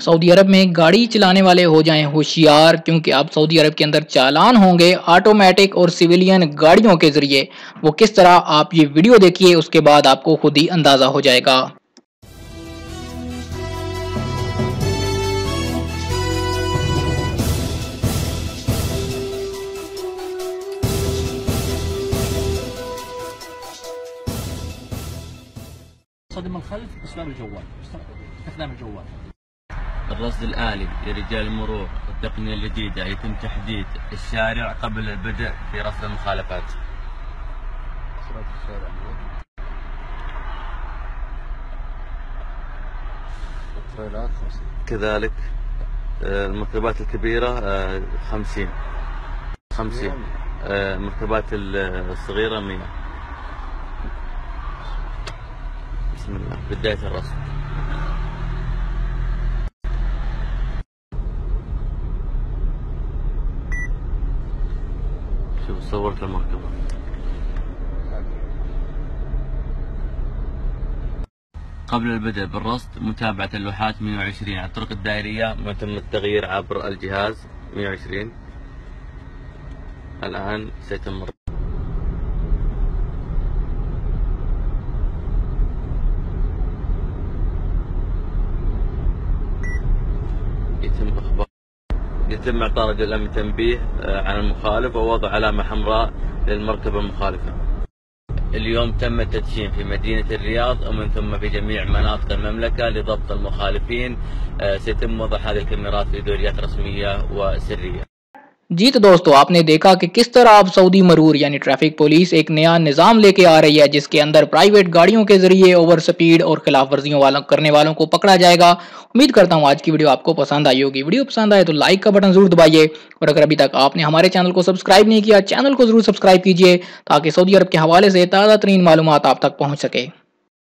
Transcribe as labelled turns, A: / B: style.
A: सऊदी अरब में गाड़ी चलाने वाले हो जाएं होशियार, क्योंकि अब सऊदी अरब के अंदर चालान होंगे ऑटोमेटिक और सिविलियन गाड़ियों के जरिए। वो किस तरह, आप ये वीडियो देखिए, उसके बाद आपको खुद ही अंदाजा हो जाएगा।
B: صدم الخلف استخدام الجوال. الرصد الآلي لرجال المرور والتقنية الجديدة، يتم تحديد الشارع قبل البدء في رصد المخالفات. كذلك المركبات الكبيرة 50 المركبات الصغيرة 100. بسم الله، بداية الرصد. شوف صورت المركبة. قبل البدء بالرصد متابعة اللوحات 120 على الطرق الدائرية، ويتم التغيير عبر الجهاز 120. الآن سيتم يتم إعطاء رجل الأمن تنبيه عن المخالف ووضع علامة حمراء للمركبة المخالفة. اليوم تم التدشين في مدينة الرياض ومن ثم في جميع مناطق المملكة لضبط المخالفين. سيتم وضع هذه الكاميرات في دوريات رسمية وسرية।
A: जी तो दोस्तों, आपने देखा कि किस तरह अब सऊदी मरूर यानी ट्रैफिक पुलिस एक नया निज़ाम लेके आ रही है, जिसके अंदर प्राइवेट गाड़ियों के जरिए ओवर स्पीड और खिलाफ वर्जियों करने वालों को पकड़ा जाएगा। उम्मीद करता हूँ आज की वीडियो आपको पसंद आई होगी। वीडियो पसंद आए तो लाइक का बटन जरूर दबाइए, और अगर अभी तक आपने हमारे चैनल को सब्सक्राइब नहीं किया, चैनल को जरूर सब्सक्राइब कीजिए, ताकि सऊदी अरब के हवाले से ताज़ा तरीन मालूमात आप तक पहुँच सके।